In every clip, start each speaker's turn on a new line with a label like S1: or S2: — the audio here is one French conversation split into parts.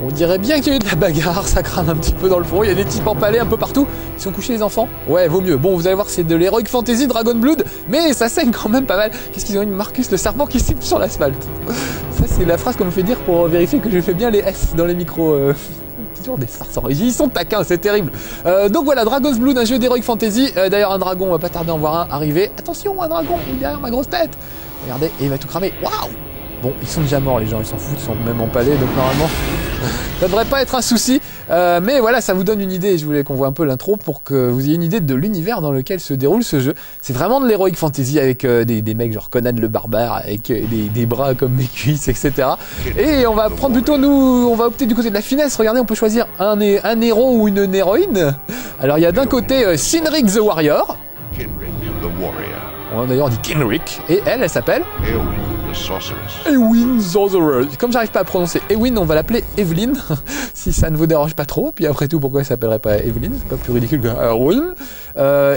S1: On dirait bien qu'il y a eu de la bagarre, ça crame un petit peu dans le fond, il y a des types empalés un peu partout. Ils sont couchés les enfants? Ouais, vaut mieux. Bon, vous allez voir, c'est de l'Heroic Fantasy Dragon Blood, mais ça saigne quand même pas mal. Qu'est-ce qu'ils ont eu? Marcus le serpent qui siffle sur l'asphalte. Ça, c'est la phrase qu'on me fait dire pour vérifier que je fais bien les S dans les micros. Toujours des farceurs. Ils sont taquins, c'est terrible. Donc voilà, Dragon's Blood, un jeu d'Heroic Fantasy. D'ailleurs, un dragon, on va pas tarder à en voir un arriver. Attention, un dragon, il est derrière ma grosse tête. Regardez, et il va tout cramer. Waouh! Bon, ils sont déjà morts, les gens, ils s'en foutent, ils sont même empalés, donc normalement, ça devrait pas être un souci. Mais voilà, ça vous donne une idée, je voulais qu'on voit un peu l'intro pour que vous ayez une idée de l'univers dans lequel se déroule ce jeu. C'est vraiment de l'Heroic Fantasy avec des mecs genre Conan le Barbare, avec des bras comme mes cuisses, etc. Et on va prendre plutôt, on va opter du côté de la finesse. Regardez, on peut choisir un héros ou une héroïne. Alors il y a d'un côté Cynric the Warrior. On a d'ailleurs dit Kenric. Et elle s'appelle Ewin Sorceress. Comme j'arrive pas à prononcer Ewin, on va l'appeler Evelyn, si ça ne vous dérange pas trop. Puis après tout, pourquoi elle s'appellerait pas Evelyn? C'est pas plus ridicule que Ewin.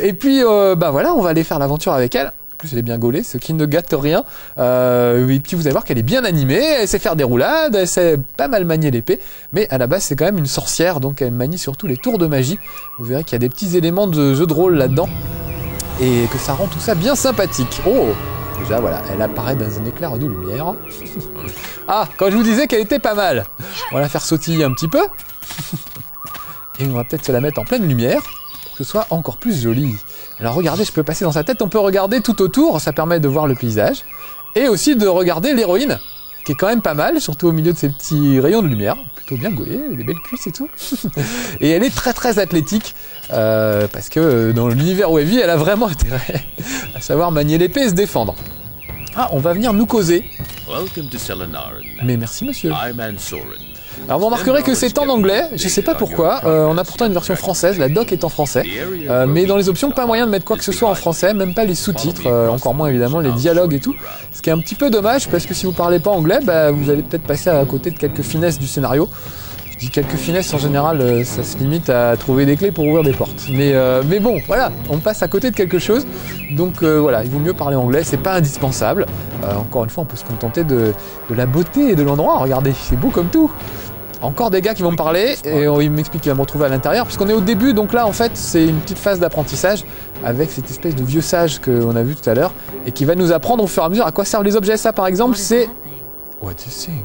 S1: Et puis, bah voilà, on va aller faire l'aventure avec elle. En plus, elle est bien gaulée, ce qui ne gâte rien. Et puis, vous allez voir qu'elle est bien animée, elle sait faire des roulades, elle sait pas mal manier l'épée. Mais à la base, c'est quand même une sorcière, donc elle manie surtout les tours de magie. Vous verrez qu'il y a des petits éléments de jeu de rôle là-dedans. Et que ça rend tout ça bien sympathique. Oh! Déjà, voilà, elle apparaît dans un éclair de lumière. Ah, quand je vous disais qu'elle était pas mal. On va la faire sautiller un petit peu. Et on va peut-être se la mettre en pleine lumière pour que ce soit encore plus joli. Alors regardez, je peux passer dans sa tête, on peut regarder tout autour, ça permet de voir le paysage. Et aussi de regarder l'héroïne, qui est quand même pas mal, surtout au milieu de ces petits rayons de lumière. Plutôt bien gaulée, des belles cuisses et tout. Et elle est très très athlétique, parce que dans l'univers où elle vit, elle a vraiment intérêt à savoir manier l'épée et se défendre. Ah, on va venir nous causer. Mais merci monsieur. Alors vous remarquerez que c'est en anglais, je sais pas pourquoi, on a pourtant une version française, la doc est en français, mais dans les options pas moyen de mettre quoi que ce soit en français, même pas les sous-titres, encore moins évidemment les dialogues et tout, ce qui est un petit peu dommage parce que si vous parlez pas anglais, bah, vous allez peut-être passer à côté de quelques finesses du scénario. Je dis quelques finesses, en général, ça se limite à trouver des clés pour ouvrir des portes. Mais bon, voilà, on passe à côté de quelque chose. Donc voilà, il vaut mieux parler anglais, c'est pas indispensable. Encore une fois, on peut se contenter de la beauté et de l'endroit. Regardez, c'est beau comme tout. Encore des gars qui vont me parler et il m'explique qu'il va me retrouver à l'intérieur puisqu'on est au début, donc là en fait c'est une petite phase d'apprentissage avec cette espèce de vieux sage qu'on a vu tout à l'heure et qui va nous apprendre au fur et à mesure à quoi servent les objets. Ça par exemple c'est... What the thing?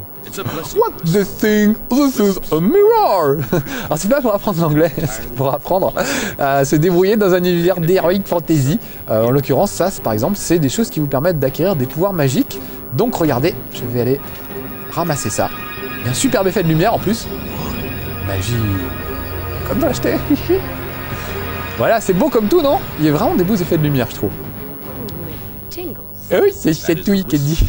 S1: What the thing? This is a mirror! Alors c'est pas pour apprendre l'anglais, c'est pour apprendre à se débrouiller dans un univers d'Heroic Fantasy. En l'occurrence ça par exemple c'est des choses qui vous permettent d'acquérir des pouvoirs magiques. Donc regardez, je vais aller ramasser ça. Il y a un superbe effet de lumière en plus. Magie. Comme dans l'acheter. Voilà, c'est beau comme tout, non? Il y a vraiment des beaux effets de lumière, je trouve. Ah oui, c'est chatouille qui dit.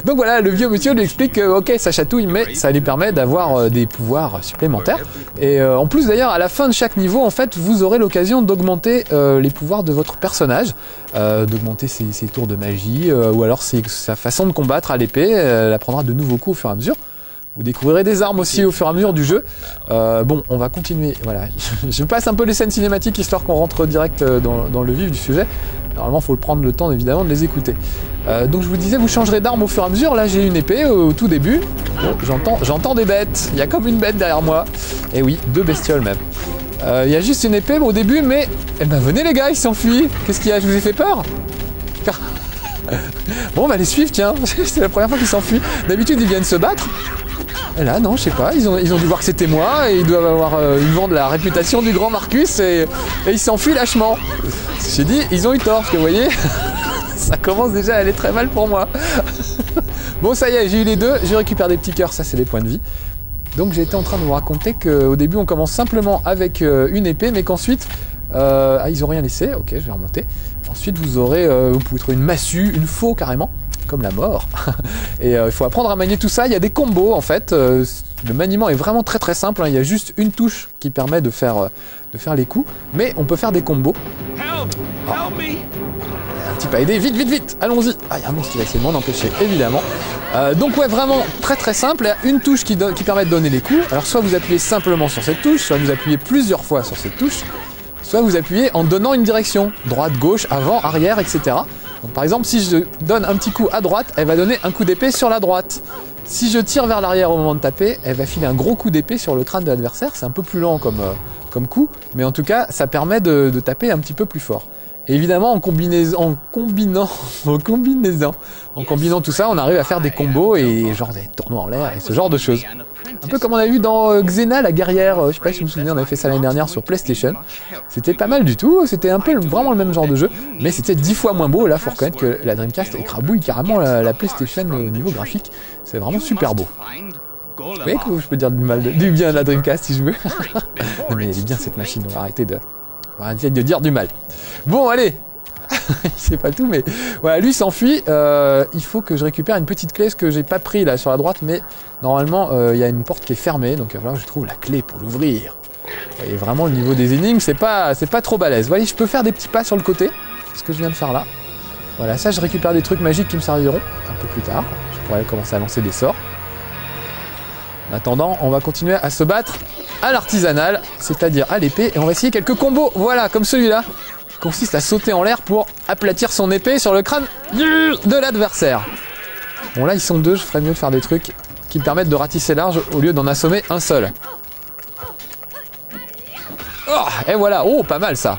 S1: Donc voilà, le vieux monsieur lui explique que ok, ça chatouille, mais ça lui permet d'avoir des pouvoirs supplémentaires. Et en plus d'ailleurs, à la fin de chaque niveau, en fait, vous aurez l'occasion d'augmenter les pouvoirs de votre personnage, d'augmenter ses tours de magie, ou alors sa façon de combattre à l'épée. Elle apprendra de nouveaux coups au fur et à mesure. Vous découvrirez des armes aussi au fur et à mesure du jeu. Bon, on va continuer. Voilà, je passe un peu les scènes cinématiques histoire qu'on rentre direct dans le vif du sujet. Normalement, il faut prendre le temps évidemment de les écouter. Donc je vous disais, vous changerez d'arme au fur et à mesure. Là, j'ai une épée au tout début. Bon, j'entends des bêtes. Il y a comme une bête derrière moi. Et oui, 2 bestioles même. Il y a juste une épée au début, mais... Eh ben venez les gars, ils s'enfuient. Qu'est-ce qu'il y a? Je vous ai fait peur? Bon, on va les suivre, tiens. C'est la première fois qu'ils s'enfuient. D'habitude, ils viennent se battre. Et là, non, je sais pas, ils ont dû voir que c'était moi, et ils doivent avoir ils vendent la réputation du grand Marcus, et ils s'enfuient lâchement. J'ai dit, ils ont eu tort, parce que vous voyez, ça commence déjà à aller très mal pour moi. Bon, ça y est, j'ai eu les deux, je récupère des petits cœurs, ça c'est des points de vie. Donc j'étais en train de vous raconter qu'au début on commence simplement avec une épée, mais qu'ensuite, ils ont rien laissé, ok, je vais remonter. Ensuite vous aurez, vous pouvez trouver une massue, une faux carrément, comme la mort. Et il faut apprendre à manier tout ça. Il y a des combos en fait. Le maniement est vraiment très très simple. Il y a juste une touche qui permet de faire les coups. Mais on peut faire des combos. Un petit pas aidé. Vite, vite, vite. Allons-y. Ah, il y a un monstre qui va essayer de m'en empêcher, évidemment. Donc ouais, vraiment très très simple. Il y a une touche qui permet de donner les coups. Alors soit vous appuyez simplement sur cette touche, soit vous appuyez plusieurs fois sur cette touche, soit vous appuyez en donnant une direction. Droite, gauche, avant, arrière, etc. Donc par exemple, si je donne un petit coup à droite, elle va donner un coup d'épée sur la droite. Si je tire vers l'arrière au moment de taper, elle va filer un gros coup d'épée sur le crâne de l'adversaire. C'est un peu plus lent comme coup, mais en tout cas, ça permet de taper un petit peu plus fort. Et évidemment, en combinant tout ça, on arrive à faire des combos et genre des tournois en l'air et ce genre de choses. Un peu comme on a vu dans Xena, la guerrière, je sais pas si vous vous souvenez, on avait fait ça l'année dernière sur PlayStation. C'était pas mal du tout, c'était un peu vraiment le même genre de jeu, mais c'était 10 fois moins beau. Là, faut reconnaître que la Dreamcast écrabouille carrément la PlayStation au niveau graphique. C'est vraiment super beau. Vous voyez que je peux dire du bien de la Dreamcast si je veux. Non mais elle est bien cette machine, on va arrêter de dire du mal. Bon, allez. C'est pas tout, mais voilà, lui s'enfuit. Il faut que je récupère une petite clé, ce que j'ai pas pris là sur la droite, mais normalement il y a une porte qui est fermée, donc il va falloir que je trouve la clé pour l'ouvrir. Et vraiment le niveau des énigmes, c'est pas trop balèze. Vous voyez, je peux faire des petits pas sur le côté, ce que je viens de faire là. Voilà, ça je récupère des trucs magiques qui me serviront un peu plus tard. Je pourrais commencer à lancer des sorts. En attendant, on va continuer à se battre à l'artisanal, c'est-à-dire à l'épée, et on va essayer quelques combos, voilà, comme celui-là, qui consiste à sauter en l'air pour aplatir son épée sur le crâne de l'adversaire. Bon là, ils sont deux, je ferais mieux de faire des trucs qui me permettent de ratisser large au lieu d'en assommer un seul. Oh, et voilà, oh, pas mal ça.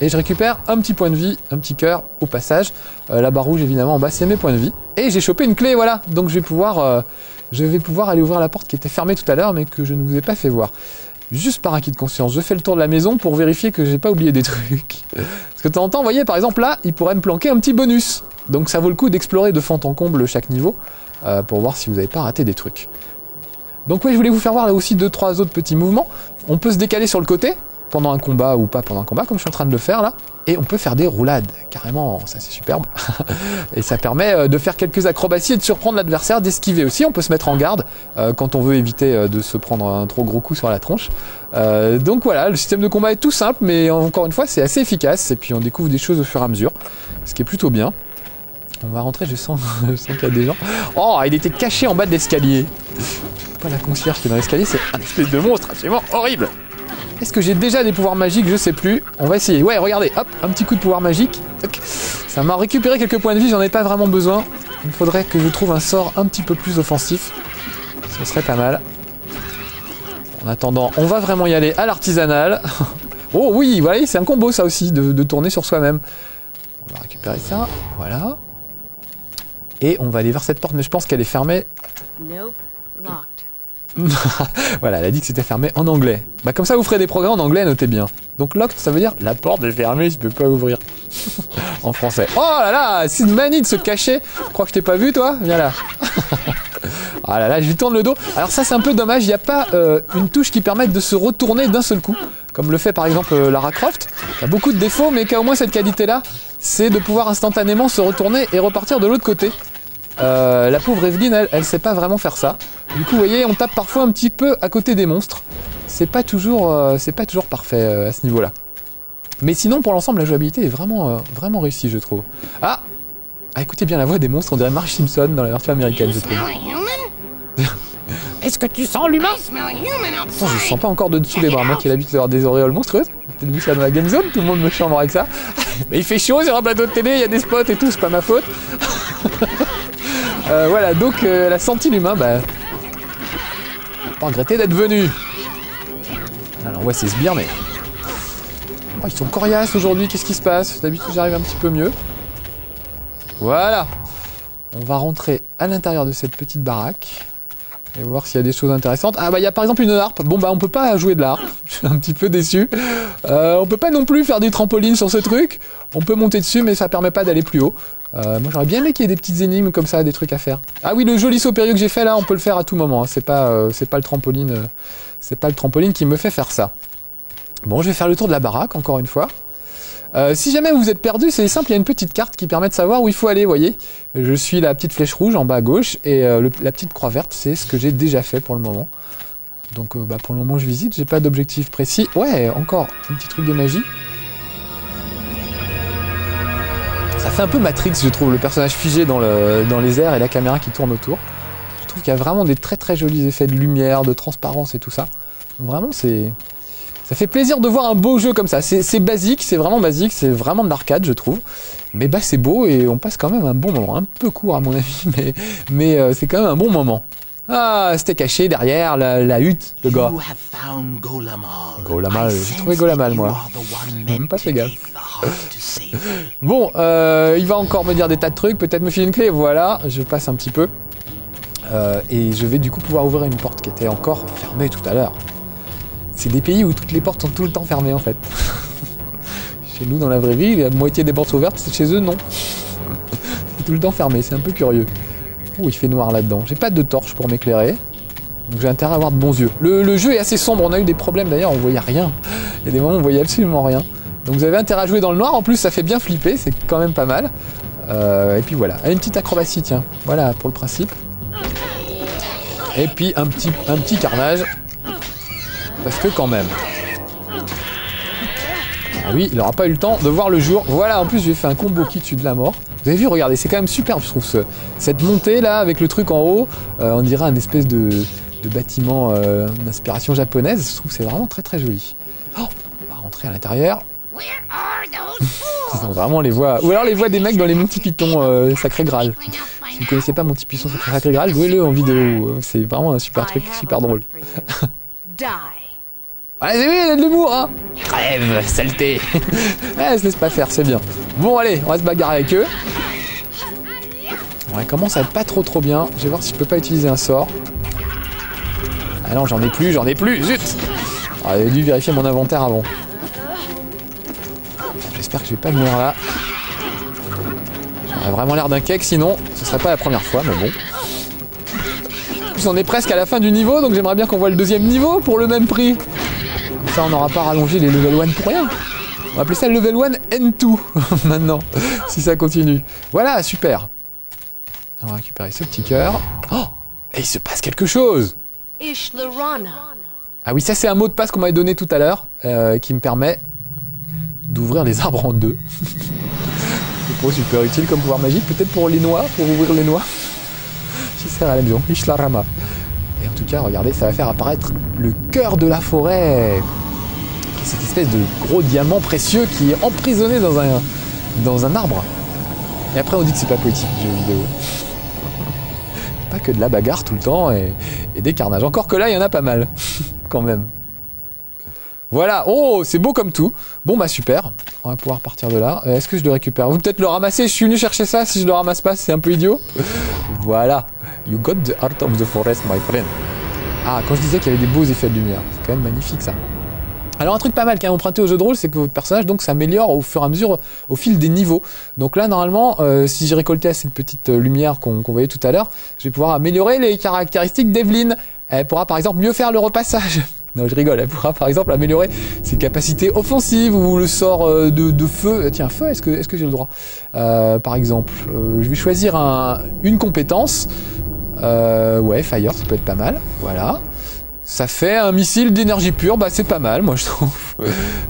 S1: Et je récupère un petit point de vie, un petit cœur au passage. La barre rouge évidemment en bas, c'est mes points de vie. Et j'ai chopé une clé, voilà, donc je vais pouvoir aller ouvrir la porte qui était fermée tout à l'heure, mais que je ne vous ai pas fait voir. Juste par acquis de conscience, je fais le tour de la maison pour vérifier que j'ai pas oublié des trucs. Parce que de temps en temps, vous voyez, par exemple là, il pourrait me planquer un petit bonus. Donc ça vaut le coup d'explorer de fond en comble chaque niveau, pour voir si vous n'avez pas raté des trucs. Donc oui, je voulais vous faire voir là aussi 2-3 autres petits mouvements. On peut se décaler sur le côté, pendant un combat ou pas pendant un combat, comme je suis en train de le faire là. Et on peut faire des roulades, carrément, ça c'est superbe. Et ça permet de faire quelques acrobaties et de surprendre l'adversaire, d'esquiver aussi. On peut se mettre en garde quand on veut éviter de se prendre un trop gros coup sur la tronche. Donc voilà, le système de combat est tout simple, mais encore une fois c'est assez efficace. Et puis on découvre des choses au fur et à mesure, ce qui est plutôt bien. On va rentrer, je sens qu'il y a des gens. Oh, il était caché en bas de l'escalier. Pas la concierge qui est dans l'escalier, c'est un espèce de monstre absolument horrible. Est-ce que j'ai déjà des pouvoirs magiques? Je sais plus. On va essayer. Ouais, regardez, hop, un petit coup de pouvoir magique. Ça m'a récupéré quelques points de vie, j'en ai pas vraiment besoin. Il faudrait que je trouve un sort un petit peu plus offensif. Ce serait pas mal. En attendant, on va vraiment y aller à l'artisanal. Oh oui, voilà, c'est un combo ça aussi, de tourner sur soi-même. On va récupérer ça, voilà. Et on va aller vers cette porte, mais je pense qu'elle est fermée.
S2: Nope, locked.
S1: Voilà, elle a dit que c'était fermé en anglais. Bah comme ça vous ferez des progrès en anglais, notez bien. Donc locked, ça veut dire la porte est fermée, je peux pas ouvrir. En français. Oh là là, c'est une manie de se cacher. Je crois que je t'ai pas vu toi. Viens là. Ah là là, je lui tourne le dos. Alors ça c'est un peu dommage, il n'y a pas une touche qui permette de se retourner d'un seul coup, comme le fait par exemple Lara Croft. Il y a beaucoup de défauts, mais qui a au moins cette qualité-là, c'est de pouvoir instantanément se retourner et repartir de l'autre côté. La pauvre Evelyn, elle sait pas vraiment faire ça. Du coup, vous voyez, on tape parfois un petit peu à côté des monstres. C'est pas toujours parfait à ce niveau-là. Mais sinon, pour l'ensemble, la jouabilité est vraiment réussie, je trouve. Ah, écoutez bien la voix des monstres, on dirait Marge Simpson dans la version américaine, je trouve. Est-ce que tu sens l'humain? Attends, je sens pas encore de dessous les bras, moi qui ai l'habitude d'avoir des auréoles monstrueuses. Peut-être vu ça dans la Game Zone, tout le monde me chambre avec ça. Mais il fait chaud sur un plateau de télé, il y a des spots et tout, c'est pas ma faute. Voilà, donc elle a senti l'humain, bah... pas regretter d'être venu. Alors ouais, c'est sbire, mais... Oh, ils sont coriaces aujourd'hui, qu'est-ce qui se passe? D'habitude, j'arrive un petit peu mieux. Voilà. On va rentrer à l'intérieur de cette petite baraque. Et voir s'il y a des choses intéressantes. Ah bah il y a par exemple une harpe. Bon bah on peut pas jouer de la harpe. Je suis un petit peu déçu. On peut pas non plus faire du trampoline sur ce truc. On peut monter dessus mais ça permet pas d'aller plus haut. Moi j'aurais bien aimé qu'il y ait des petites énigmes comme ça, des trucs à faire. Ah oui, le joli saut périlleux que j'ai fait là, on peut le faire à tout moment. Hein. C'est pas le trampoline. C'est pas le trampoline qui me fait faire ça. Bon, je vais faire le tour de la baraque encore une fois. Si jamais vous êtes perdu, c'est simple, il y a une petite carte qui permet de savoir où il faut aller, vous voyez. Je suis la petite flèche rouge en bas à gauche et la petite croix verte, c'est ce que j'ai déjà fait pour le moment. Donc bah, pour le moment je visite, j'ai pas d'objectif précis. Ouais, encore un petit truc de magie. Ça fait un peu Matrix, je trouve, le personnage figé dans les airs et la caméra qui tourne autour. Je trouve qu'il y a vraiment des très très jolis effets de lumière, de transparence et tout ça. Vraiment, c'est Ça fait plaisir de voir un beau jeu comme ça. C'est basique, c'est vraiment de l'arcade, je trouve. Mais bah c'est beau et on passe quand même un bon moment. Un peu court à mon avis, mais c'est quand même un bon moment. Ah, c'était caché derrière la hutte, le gars. Golamal, j'ai trouvé Golamal, moi. J'ai même pas fait gaffe. Bon, il va encore me dire des tas de trucs, peut-être me filer une clé. Voilà, je passe un petit peu. Et je vais du coup pouvoir ouvrir une porte qui était encore fermée tout à l'heure. C'est des pays où toutes les portes sont tout le temps fermées, en fait. Chez nous, dans la vraie vie, la moitié des portes sont ouvertes, chez eux, non. C'est tout le temps fermé, c'est un peu curieux. Oh, il fait noir là-dedans. J'ai pas de torche pour m'éclairer. Donc j'ai intérêt à avoir de bons yeux. Le jeu est assez sombre, on a eu des problèmes d'ailleurs, on voyait rien. Il y a des moments où on voyait absolument rien. Donc vous avez intérêt à jouer dans le noir, en plus ça fait bien flipper, c'est quand même pas mal. Et puis voilà. Allez, une petite acrobatie, tiens. Voilà pour le principe. Et puis un petit carnage. Parce que quand même. Ah oui, il n'aura pas eu le temps de voir le jour. Voilà, en plus j'ai fait un combo qui tue de la mort. Vous avez vu, regardez, c'est quand même superbe, je trouve, cette montée là, avec le truc en haut, on dirait un espèce de bâtiment d'inspiration japonaise. Je trouve que c'est vraiment très très joli. Oh, on va rentrer à l'intérieur. Vraiment les voix. Ou alors les voix des mecs dans les Monty Python Sacré Graal. Si vous connaissez pas Monty Python Sacré Graal, jouez-le en vidéo. C'est vraiment un super truc, super drôle. Allez, oui, il y a de l'humour, hein. Crève, saleté. Se laisse pas faire, c'est bien. Bon, allez, on va se bagarrer avec eux. Ouais, commence à être pas trop bien. Je vais voir si je peux pas utiliser un sort. Ah non, j'en ai plus, zut. J'avais dû vérifier mon inventaire avant. J'espère que je vais pas mourir là. J'aurais vraiment l'air d'un cake, sinon ce serait pas la première fois, mais bon. En plus, on est presque à la fin du niveau, donc j'aimerais bien qu'on voit le deuxième niveau pour le même prix. Ça, on n'aura pas rallongé les level 1 pour rien. On va appeler ça le level 1 N2 maintenant, si ça continue. Voilà, super. On va récupérer ce petit cœur. Oh, et il se passe quelque chose. Ah oui, ça c'est un mot de passe qu'on m'avait donné tout à l'heure, qui me permet d'ouvrir les arbres en deux. C'est pas super utile comme pouvoir magique, peut-être pour les noix, pour ouvrir les noix. J'y sert à la maison, Ishlarama. Et en tout cas, regardez, ça va faire apparaître le cœur de la forêt. Cette espèce de gros diamant précieux qui est emprisonné dans un arbre. Et après on dit que c'est pas poétique, jeu vidéo. Pas que de la bagarre tout le temps et des carnages. Encore que là, il y en a pas mal. Quand même. Voilà, oh, c'est beau comme tout. Bon bah super, on va pouvoir partir de là. Est-ce que je le récupère? Vous peut-être le ramasser, je suis venu chercher ça, si je le ramasse pas, c'est un peu idiot. Voilà, you got the heart of the forest, my friend. Ah, quand je disais qu'il y avait des beaux effets de lumière, c'est quand même magnifique ça. Alors un truc pas mal qui est emprunté au jeu de rôle, c'est que votre personnage donc s'améliore au fur et à mesure au fil des niveaux. Donc là normalement, si j'ai récolté assez de petites lumières qu'on voyait tout à l'heure, je vais pouvoir améliorer les caractéristiques d'Evelyn. Elle pourra par exemple mieux faire le repassage. Non, je rigole, elle pourra par exemple améliorer ses capacités offensives ou le sort de feu. Tiens, feu, est-ce que j'ai le droit par exemple, je vais choisir une compétence. Ouais, fire, ça peut être pas mal. Voilà. Ça fait un missile d'énergie pure, bah c'est pas mal, moi je trouve.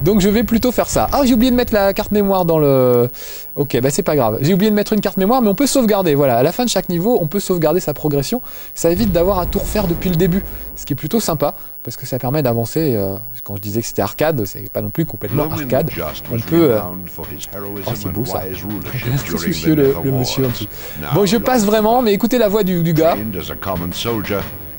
S1: Donc je vais plutôt faire ça. Ah, j'ai oublié de mettre la carte mémoire dans le... Ok, bah c'est pas grave. J'ai oublié de mettre une carte mémoire, mais on peut sauvegarder. Voilà, à la fin de chaque niveau, on peut sauvegarder sa progression. Ça évite d'avoir à tout refaire depuis le début, ce qui est plutôt sympa, parce que ça permet d'avancer. Quand je disais que c'était arcade, c'est pas non plus complètement arcade. On peut... Oh, c'est beau ça. Très soucieux le monsieur en dessous. Bon, je passe vraiment, mais écoutez la voix du gars.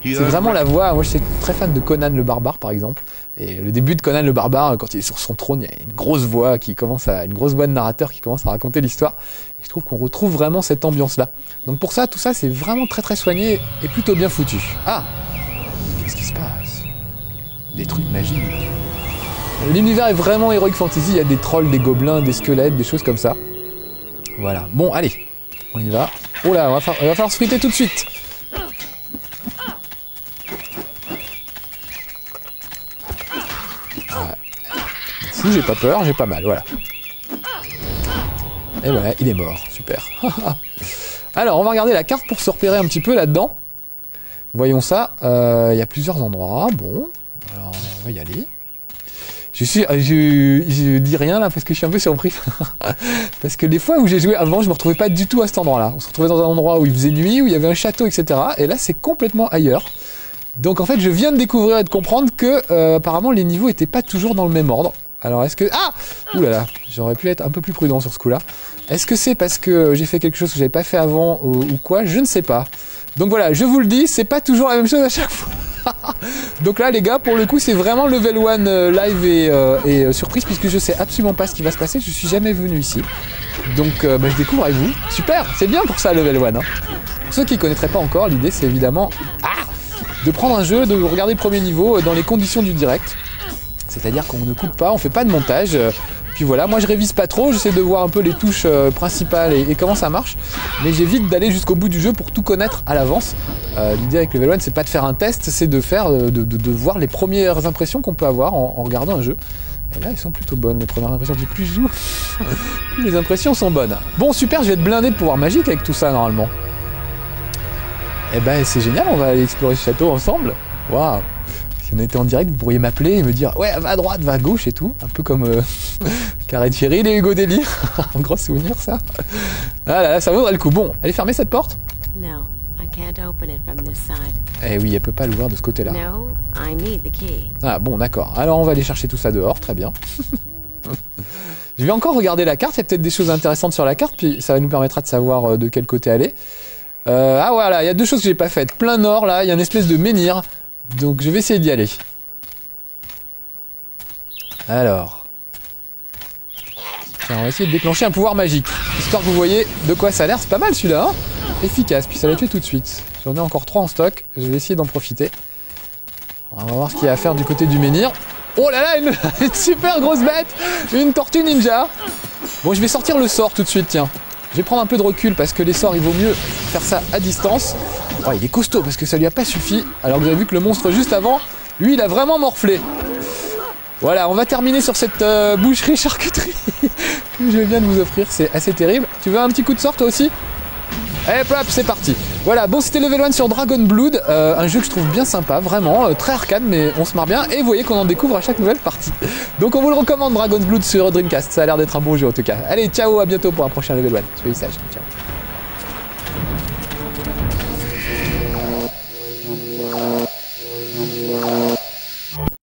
S1: C'est vraiment la voix. Moi, je suis très fan de Conan le Barbare, par exemple. Et le début de Conan le Barbare, quand il est sur son trône, il y a une grosse voix une grosse voix de narrateur qui commence à raconter l'histoire. Et je trouve qu'on retrouve vraiment cette ambiance-là. Donc pour ça, tout ça, c'est vraiment très très soigné et plutôt bien foutu. Ah, qu'est-ce qui se passe? Des trucs magiques. L'univers est vraiment Heroic Fantasy. Il y a des trolls, des gobelins, des squelettes, des choses comme ça. Voilà. Bon, allez, on y va. Oh là, il va falloir se friter tout de suite. J'ai pas peur, j'ai pas mal, voilà. Et voilà, il est mort, super. Alors, on va regarder la carte pour se repérer un petit peu là-dedans. Voyons ça, il y a plusieurs endroits, bon, alors on va y aller. Je dis rien là parce que je suis un peu surpris. Parce que les fois où j'ai joué avant, je me retrouvais pas du tout à cet endroit-là. On se retrouvait dans un endroit où il faisait nuit, où il y avait un château, etc. Et là, c'est complètement ailleurs. Donc en fait, je viens de découvrir et de comprendre que apparemment les niveaux étaient pas toujours dans le même ordre. Alors est-ce que... Ah! Ouh là là, j'aurais pu être un peu plus prudent sur ce coup-là. Est-ce que c'est parce que j'ai fait quelque chose que j'avais pas fait avant ou quoi? Je ne sais pas. Donc voilà, je vous le dis, c'est pas toujours la même chose à chaque fois. Donc là les gars, pour le coup c'est vraiment level 1 live et surprise, puisque je sais absolument pas ce qui va se passer, je suis jamais venu ici. Donc je découvre avec vous. Super, c'est bien pour ça level 1. Hein. Pour ceux qui connaîtraient pas encore, l'idée c'est évidemment de prendre un jeu, de regarder le premier niveau dans les conditions du direct. C'est-à-dire qu'on ne coupe pas, on fait pas de montage. Puis voilà, moi je révise pas trop, j'essaie de voir un peu les touches principales et comment ça marche. Mais j'évite d'aller jusqu'au bout du jeu pour tout connaître à l'avance. L'idée avec Level 1, c'est pas de faire un test, c'est de faire, de voir les premières impressions qu'on peut avoir en regardant un jeu. Et là, elles sont plutôt bonnes, les premières impressions. Plus je joue, plus les impressions sont bonnes. Bon, super, je vais être blindé de pouvoir magique avec tout ça normalement. Eh ben, c'est génial, on va aller explorer ce château ensemble. Waouh! Si on était en direct, vous pourriez m'appeler et me dire ouais, va à droite, va à gauche et tout. Un peu comme Carré Thierry et Hugo Deli. Un gros souvenir, ça. Ah là là, ça vaudrait le coup. Bon, allez fermer cette porte.
S2: No, I can't open it from this side.
S1: Eh oui, elle peut pas l'ouvrir de ce côté-là.
S2: No, I need the key.
S1: Ah bon, d'accord. Alors on va aller chercher tout ça dehors, très bien. Je vais encore regarder la carte, il y a peut-être des choses intéressantes sur la carte, puis ça nous permettra de savoir de quel côté aller. Ah voilà, il y a deux choses que j'ai pas faites. Plein nord, là, il y a une espèce de menhir. Donc je vais essayer d'y aller. Alors. Tiens, on va essayer de déclencher un pouvoir magique. Histoire que vous voyez de quoi ça a l'air. C'est pas mal celui-là, hein. Efficace, puis ça l'a tué tout de suite. J'en ai encore 3 en stock, je vais essayer d'en profiter. On va voir ce qu'il y a à faire du côté du menhir. Oh là là, une super grosse bête. Une tortue ninja. Bon, je vais sortir le sort tout de suite, tiens. Je vais prendre un peu de recul parce que les sorts, il vaut mieux faire ça à distance. Oh, il est costaud parce que ça lui a pas suffi. Alors que vous avez vu que le monstre juste avant, lui, il a vraiment morflé. Voilà, on va terminer sur cette boucherie charcuterie que je viens de vous offrir. C'est assez terrible. Tu veux un petit coup de sort toi aussi? Hop hop, c'est parti. Voilà, bon, c'était Level 1 sur Dragon Blood, un jeu que je trouve bien sympa, vraiment, très arcade, mais on se marre bien, et vous voyez qu'on en découvre à chaque nouvelle partie. Donc on vous le recommande, Dragon Blood sur Dreamcast, ça a l'air d'être un bon jeu en tout cas. Allez, ciao, à bientôt pour un prochain Level 1. Soyez sages, ciao.